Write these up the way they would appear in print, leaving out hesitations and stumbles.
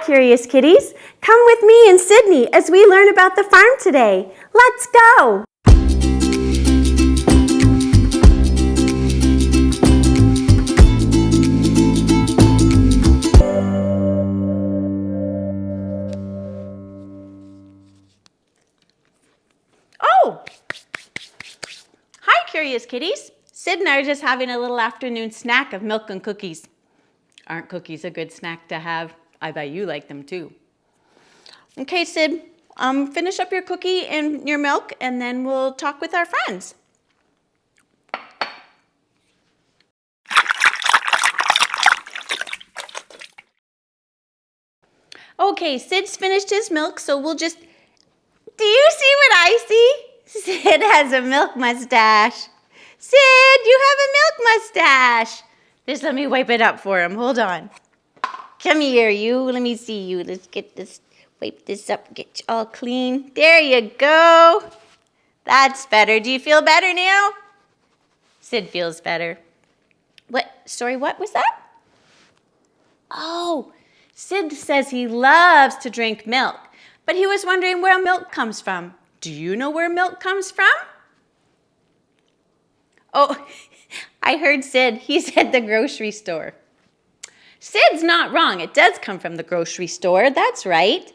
Hi, Curious Kiddies. Come with me and Sidney as we learn about the farm today. Let's go! Oh! Hi, Curious Kiddies. Sid and I are just having a little afternoon snack of milk and cookies. Aren't cookies a good snack to have? I bet you like them too. Okay, Sid, finish up your cookie and your milk, and then we'll talk with our friends. Okay, Sid's finished his milk, so we'll just... Do you see what I see? Sid has a milk mustache. Sid, you have a milk mustache. Just let me wipe it up for him. Hold on. Come here, you. Let me see you. Let's get this, wipe this up, get you all clean. There you go. That's better. Do you feel better now? Sid feels better. What? Sorry, what was that? Oh, Sid says he loves to drink milk, but he was wondering where milk comes from. Do you know where milk comes from? Oh, I heard Sid. He said the grocery store. Sid's not wrong. It does come from the grocery store. That's right.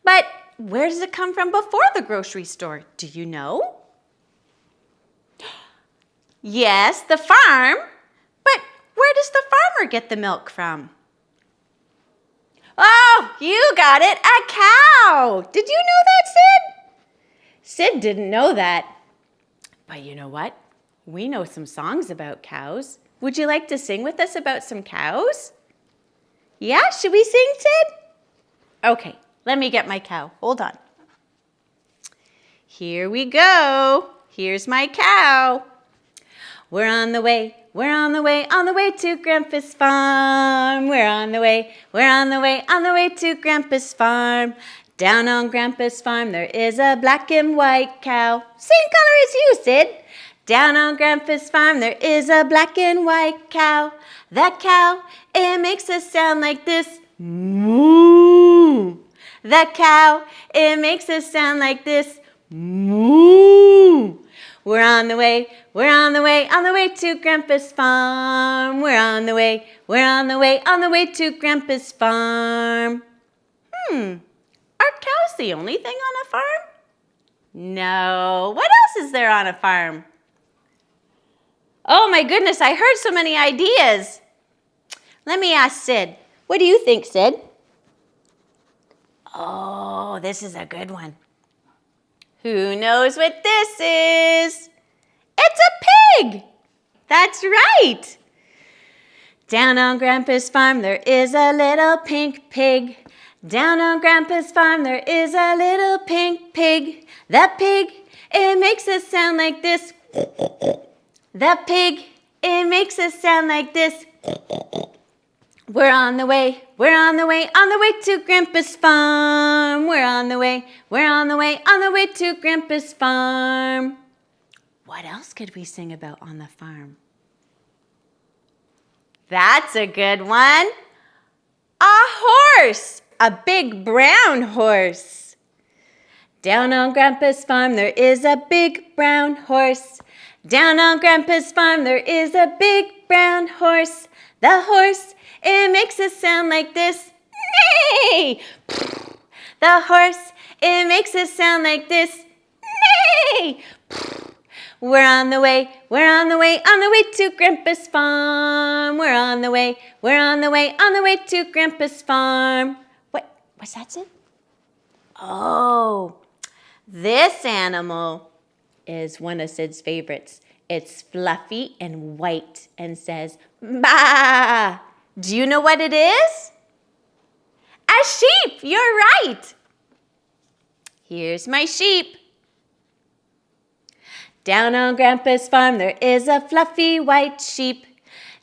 But where does it come from before the grocery store? Do you know? Yes, the farm. But where does the farmer get the milk from? Oh, you got it. A cow. Did you know that, Sid? Sid didn't know that. But you know what? We know some songs about cows. Would you like to sing with us about some cows? Yeah, should we sing, Sid? Okay, let me get my cow. Hold on. Here we go. Here's my cow. We're on the way to Grandpa's farm. We're on the way to Grandpa's farm. Down on Grandpa's farm there is a black and white cow. Same color as you, Sid. Down on Grandpa's farm there is a black and white cow. That cow, it makes a sound like this. Moo. That cow, it makes a sound like this. Moo. We're on the way to Grandpa's farm. We're on the way to Grandpa's farm. Are cows the only thing on a farm? No. What else is there on a farm? Oh my goodness, I heard so many ideas. Let me ask Sid. What do you think, Sid? Oh, this is a good one. Who knows what this is? It's a pig. That's right. Down on Grandpa's farm there is a little pink pig. Down on Grandpa's farm there is a little pink pig. That pig, it makes a sound like this. That pig, it makes a sound like this. We're on the way to Grandpa's farm. We're on the way to Grandpa's farm. What else could we sing about on the farm? That's a good one. A horse, a big brown horse. Down on Grandpa's farm there is a big brown horse. Down on Grandpa's farm there is a big brown horse. The horse, it makes a sound like this. Neigh! The horse, it makes a sound like this. Neigh! We're on the way to Grandpa's farm. We're on the way to Grandpa's farm. What's that, Sid? Oh, this animal is one of Sid's favorites. It's fluffy and white and says, "Bah!" Do you know what it is? A sheep, you're right. Here's my sheep. Down on Grandpa's farm there is a fluffy white sheep.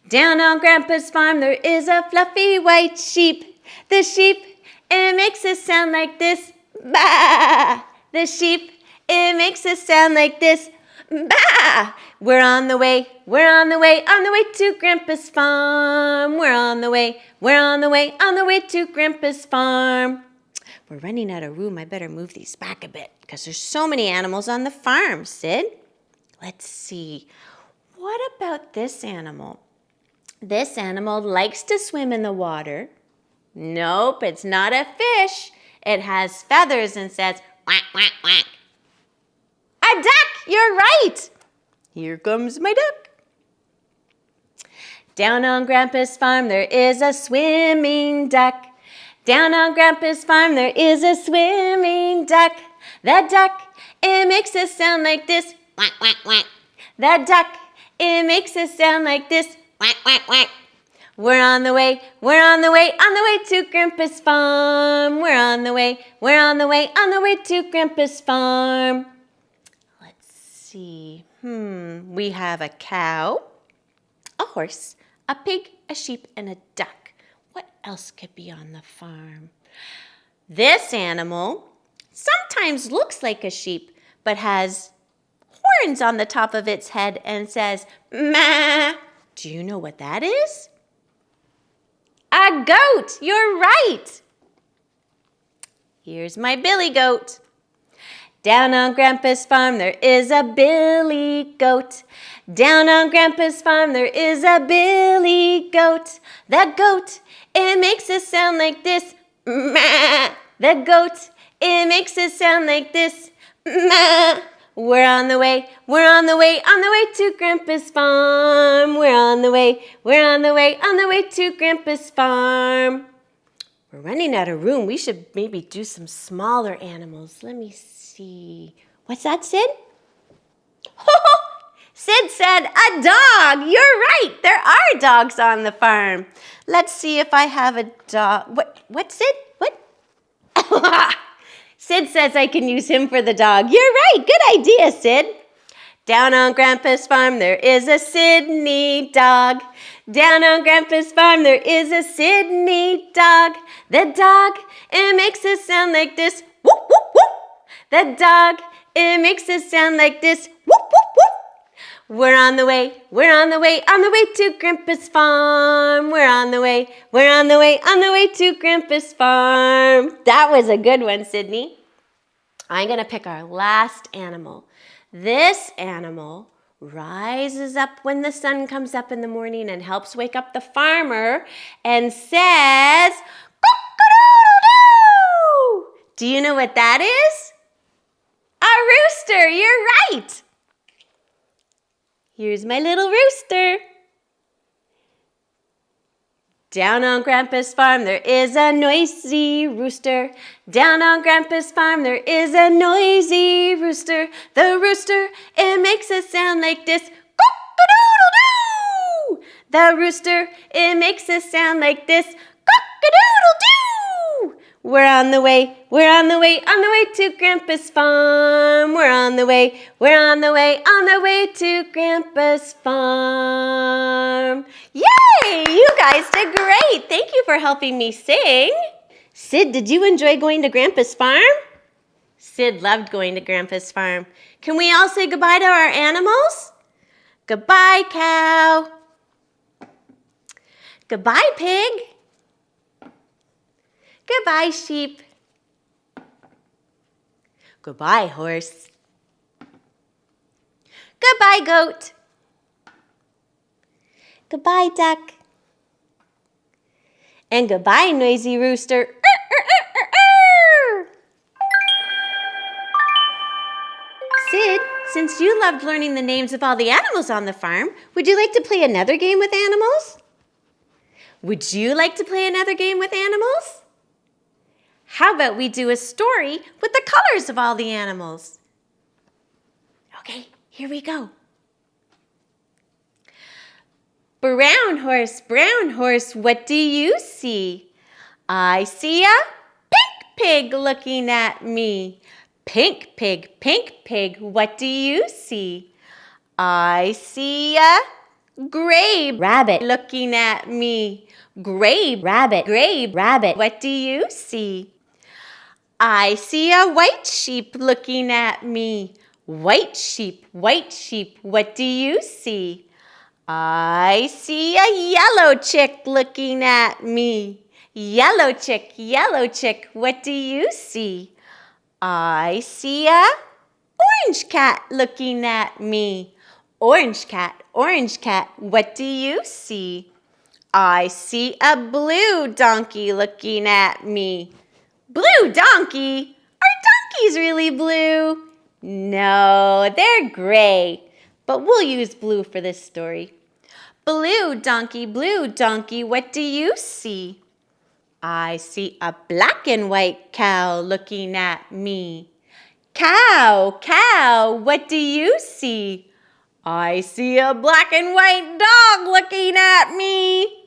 Down on Grandpa's farm there is a fluffy white sheep. The sheep, it makes a sound like this. Bah! The sheep, it makes a sound like this. Bah! We're on the way to Grandpa's farm. We're on the way to Grandpa's farm. We're running out of room. I better move these back a bit because there's so many animals on the farm, Sid. Let's see. What about this animal? This animal likes to swim in the water. Nope, it's not a fish. It has feathers and says, quack, quack, quack. A duck, you're right. Here comes my duck. Down on Grandpa's farm, there is a swimming duck. Down on Grandpa's farm, there is a swimming duck. The duck, it makes a sound like this, quack, quack, quack. The duck, it makes a sound like this, quack, quack, quack. We're on the way to Grandpa's farm. We're on the way to Grandpa's farm. Let's see. We have a cow, a horse, a pig, a sheep, and a duck. What else could be on the farm? This animal sometimes looks like a sheep, but has horns on the top of its head and says, "Meh." Do you know what that is? A goat, you're right. Here's my billy goat. Down on Grandpa's farm, there is a billy goat. Down on Grandpa's farm, there is a billy goat. The goat, it makes a sound like this, meh. The goat, it makes a sound like this, meh. We're on the way to Grandpa's farm. We're on the way to Grandpa's farm. We're running out of room. We should maybe do some smaller animals. Let me see. What's that, Sid? Sid said a dog. You're right. There are dogs on the farm. Let's see if I have a dog. What, Sid? What? Sid says I can use him for the dog. You're right. Good idea, Sid. Down on Grandpa's farm, there is a Sidney dog. Down on Grandpa's farm, there is a Sidney dog. The dog, it makes a sound like this, whoop, whoop, whoop. The dog, it makes a sound like this, whoop, whoop, whoop. We're on the way to Grandpa's farm. We're on the way to Grandpa's farm. That was a good one, Sidney. I'm going to pick our last animal. This animal rises up when the sun comes up in the morning and helps wake up the farmer and says, cock-a-doodle-doo! Do you know what that is? A rooster, you're right. Here's my little rooster. Down on Grandpa's farm, there is a noisy rooster. Down on Grandpa's farm, there is a noisy rooster. The rooster, it makes a sound like this, cock-a-doodle-doo! The rooster, it makes a sound like this, cock-a-doodle-doo! We're on the way to Grandpa's farm. We're on the way to Grandpa's farm. Yay! You guys did great. Thank you for helping me sing. Sid, did you enjoy going to Grandpa's farm? Sid loved going to Grandpa's farm. Can we all say goodbye to our animals? Goodbye, cow. Goodbye, pig. Goodbye, sheep. Goodbye, horse. Goodbye, goat. Goodbye, duck. And goodbye, noisy rooster. Sid, since you loved learning the names of all the animals on the farm, would you like to play another game with animals? Would you like to play another game with animals? How about we do a story with the colors of all the animals? Okay, here we go. Brown horse, what do you see? I see a pink pig looking at me. Pink pig, what do you see? I see a gray rabbit looking at me. Gray rabbit, what do you see? I see a white sheep looking at me. White sheep, what do you see? I see a yellow chick looking at me. Yellow chick, what do you see? I see a orange cat looking at me. Orange cat, what do you see? I see a blue donkey looking at me. Blue donkey? Are donkeys really blue? No, they're gray, but we'll use blue for this story. Blue donkey, what do you see? I see a black and white cow looking at me. Cow, what do you see? I see a black and white dog looking at me.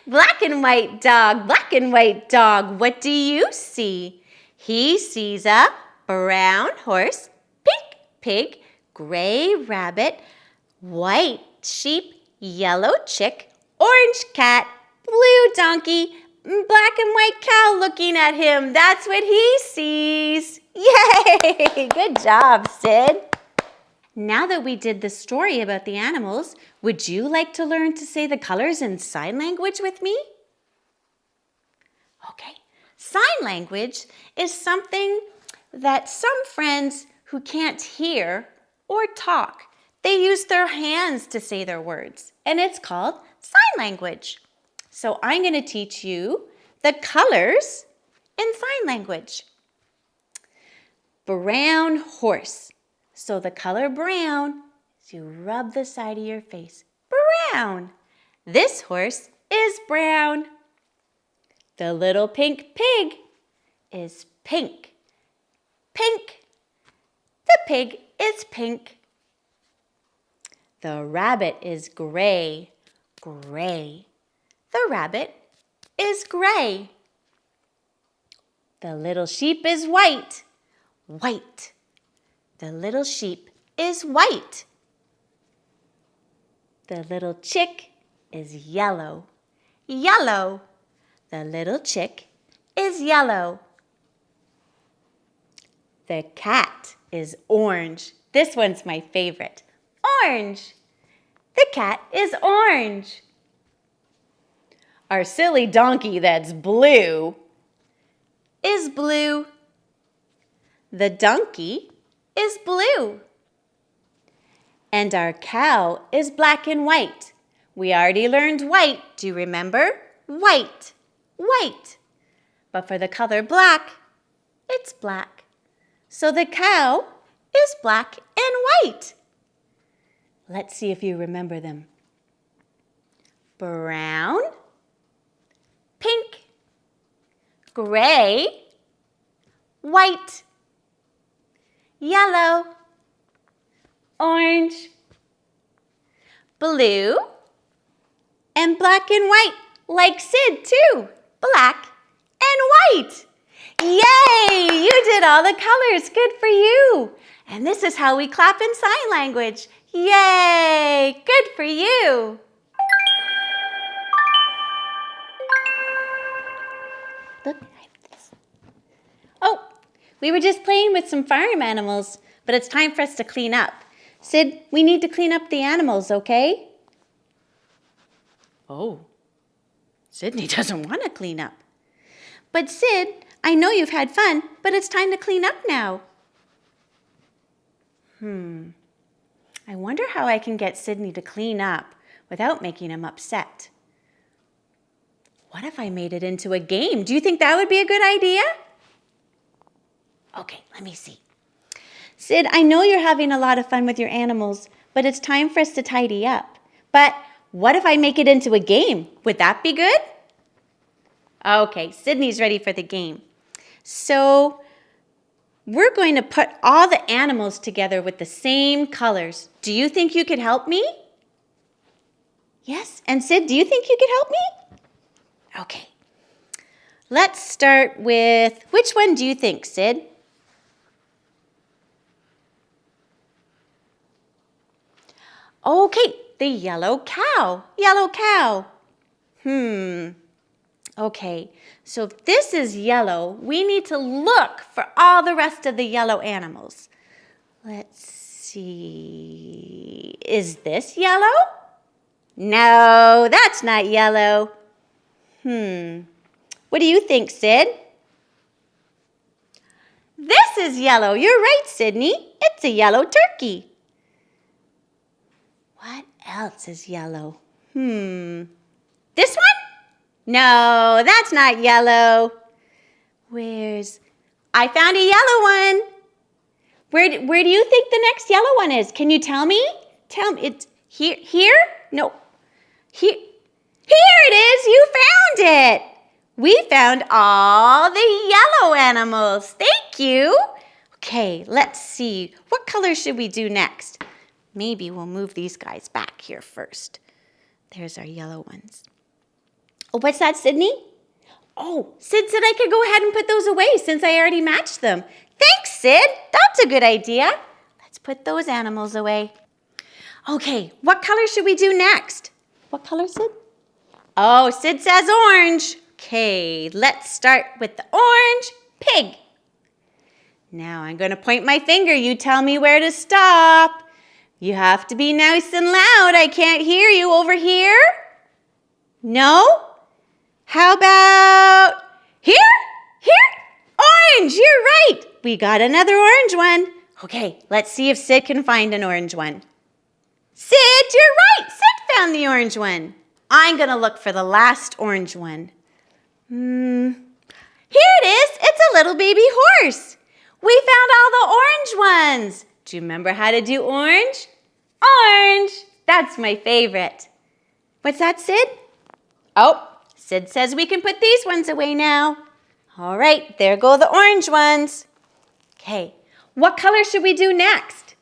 Black and white dog, what do you see? He sees a brown horse, pink pig, gray rabbit, white sheep, yellow chick, orange cat, blue donkey, black and white cow looking at him. That's what he sees. Yay! Good job, Sid. Now that we did the story about the animals, would you like to learn to say the colors in sign language with me? Okay. Sign language is something that some friends who can't hear or talk, they use their hands to say their words, and it's called sign language. So I'm going to teach you the colors in sign language. Brown horse. So the color brown is you rub the side of your face. Brown. This horse is brown. The little pink pig is pink. Pink. The pig is pink. The rabbit is gray. Gray. The rabbit is gray. The little sheep is white. White. The little sheep is white. The little chick is yellow. Yellow. The little chick is yellow. The cat is orange. This one's my favorite. Orange. The cat is orange. Our silly donkey that's blue is blue. The donkey is blue. And our cow is black and white. We already learned white. Do you remember? White. White. But for the color black, it's black. So the cow is black and white. Let's see if you remember them. Brown, pink, gray, white, yellow, orange, blue, and black and white, like Sid too. Black and white. Yay! You did all the colors. Good for you. And this is how we clap in sign language. Yay! Good for you. Look, I have this. Oh, we were just playing with some farm animals, but it's time for us to clean up. Sid, we need to clean up the animals, okay? Oh, Sidney doesn't want to clean up. But Sid, I know you've had fun, but it's time to clean up now. I wonder how I can get Sidney to clean up without making him upset. What if I made it into a game? Do you think that would be a good idea? Okay, let me see. Sid, I know you're having a lot of fun with your animals, but it's time for us to tidy up. But what if I make it into a game? Would that be good? Okay, Sidney's ready for the game. So we're going to put all the animals together with the same colors. Do you think you could help me? Yes, and Sid, do you think you could help me? Okay. Let's start with, which one do you think, Sid? Okay, the yellow cow. Yellow cow. Okay, so if this is yellow, we need to look for all the rest of the yellow animals. Let's see. Is this yellow? No, that's not yellow. What do you think, Sid? This is yellow. You're right, Sidney. It's a yellow turkey. What else is yellow? This one? No, that's not yellow. I found a yellow one. Where do you think the next yellow one is? Can you tell me? Tell me. It's here? No. Here it is. You found it. We found all the yellow animals. Thank you. Okay, let's see. What color should we do next? Maybe we'll move these guys back here first. There's our yellow ones. Oh, what's that, Sidney? Oh, Sid said I could go ahead and put those away since I already matched them. Thanks, Sid. That's a good idea. Let's put those animals away. Okay, what color should we do next? What color, Sid? Oh, Sid says orange. Okay, let's start with the orange pig. Now I'm going to point my finger. You tell me where to stop. You have to be nice and loud. I can't hear you over here. No? How about here? Orange, you're right. We got another orange one. Okay, let's see if Sid can find an orange one. Sid, you're right. Sid found the orange one. I'm going to look for the last orange one. Here it is. It's a little baby horse. We found all the orange ones. Do you remember how to do orange? Orange. That's my favorite. What's that, Sid? Oh, Sid says we can put these ones away now. All right, there go the orange ones. Okay, what color should we do next?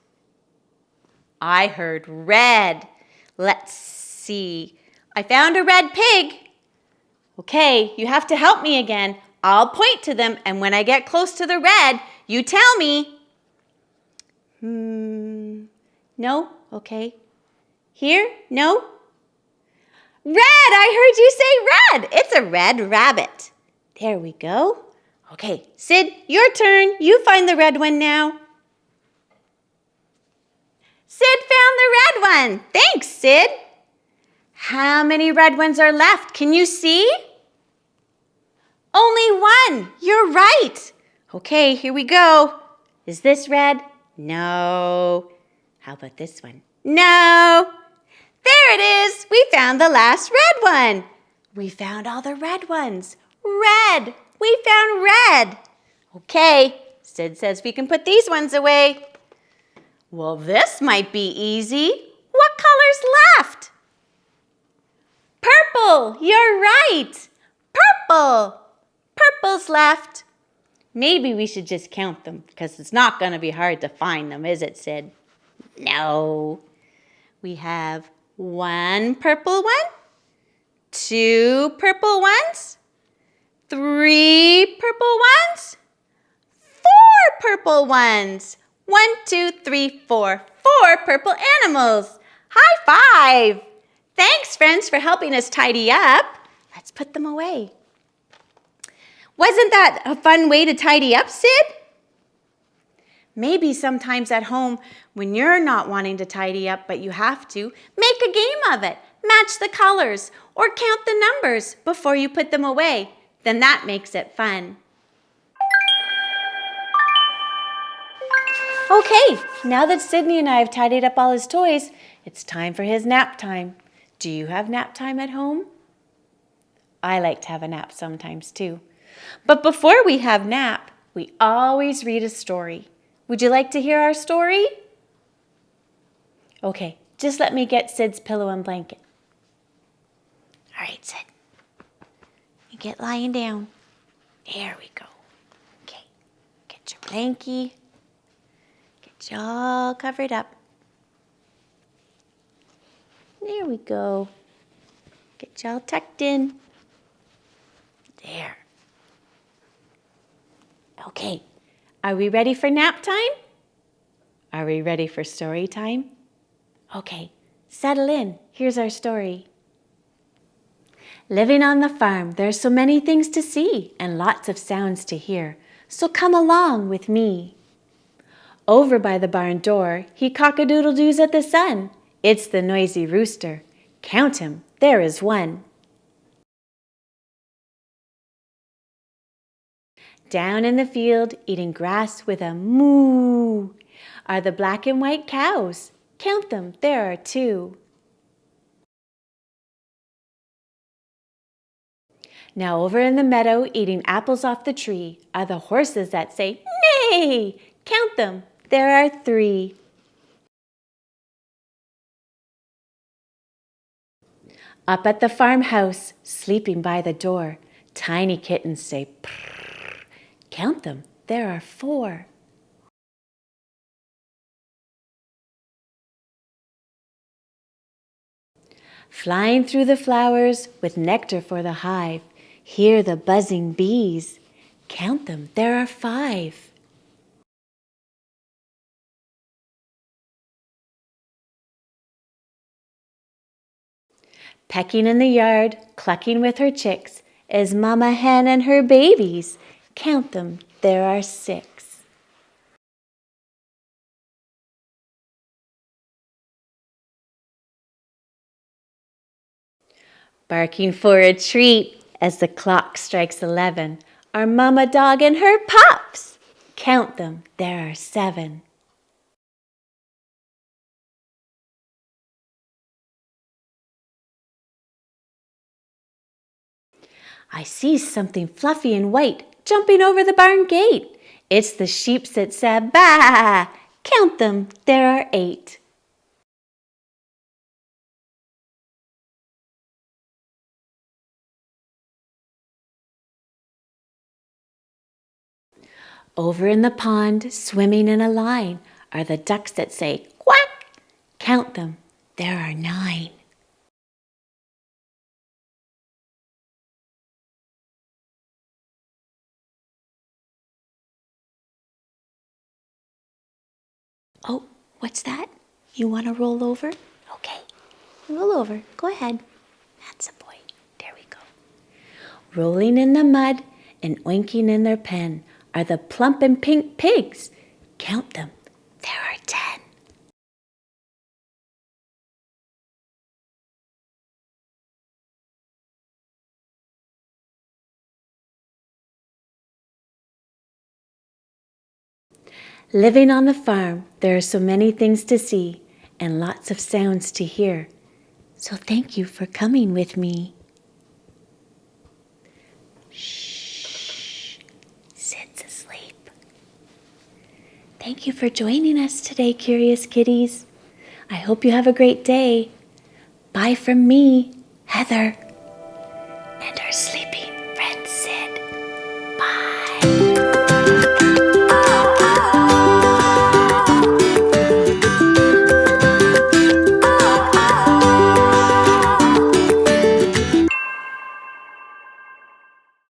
I heard red. Let's see. I found a red pig. Okay, you have to help me again. I'll point to them, and when I get close to the red, you tell me. No? Okay. Here? No? Red! I heard you say red. It's a red rabbit. There we go. Okay, Sid, your turn. You find the red one now. Sid found the red one. Thanks, Sid. How many red ones are left? Can you see? Only one. You're right. Okay, here we go. Is this red? No. How about this one? No. There it is. We found the last red one. We found all the red ones. Red. We found red. Okay, Sid says we can put these ones away. Well, this might be easy. What color's left? Purple. You're right. Purple. Purple's left. Maybe we should just count them because it's not going to be hard to find them, is it, Sid? No. We have one purple one, two purple ones, three purple ones, four purple ones. 1, 2, 3, 4. 4 purple animals. High five. Thanks, friends, for helping us tidy up. Let's put them away. Wasn't that a fun way to tidy up, Sid? Maybe sometimes at home when you're not wanting to tidy up but you have to, make a game of it. Match the colors or count the numbers before you put them away. Then that makes it fun. Okay, now that Sidney and I have tidied up all his toys, it's time for his nap time. Do you have nap time at home? I like to have a nap sometimes too. But before we have nap, we always read a story. Would you like to hear our story? Okay, just let me get Sid's pillow and blanket. All right, Sid. You get lying down. There we go. Okay, get your blankie. Get you all covered up. There we go. Get you all tucked in. There. Okay, are we ready for nap time? Are we ready for story time? Okay, settle in. Here's our story. Living on the farm, there's so many things to see and lots of sounds to hear. So come along with me. Over by the barn door, he cock-a-doodle-doos at the sun. It's the noisy rooster. Count him, there is one. Down in the field, eating grass with a moo, are the black and white cows. Count them, there are two. Now over in the meadow, eating apples off the tree, are the horses that say, "Neigh!" Count them, there are three. Up at the farmhouse, sleeping by the door, tiny kittens say, "Prrr." Count them, there are four. Flying through the flowers with nectar for the hive, hear the buzzing bees. Count them, there are five. Pecking in the yard, clucking with her chicks, is Mama Hen and her babies. Count them, there are six. Barking for a treat as the clock strikes 11, are Mama Dog and her pups. Count them, there are seven. I see something fluffy and white jumping over the barn gate. It's the sheeps that said, "Baa!" Count them, there are eight. Over in the pond, swimming in a line, are the ducks that say, "Quack!" Count them, there are nine. Oh, what's that? You want to roll over? Okay, roll over. Go ahead. That's a boy. There we go. Rolling in the mud and oinking in their pen are the plump and pink pigs. Count them. There are 10. Living on the farm, there are so many things to see and lots of sounds to hear. So thank you for coming with me. Shh. Sid's asleep. Thank you for joining us today, Curious Kiddies. I hope you have a great day. Bye from me, Heather.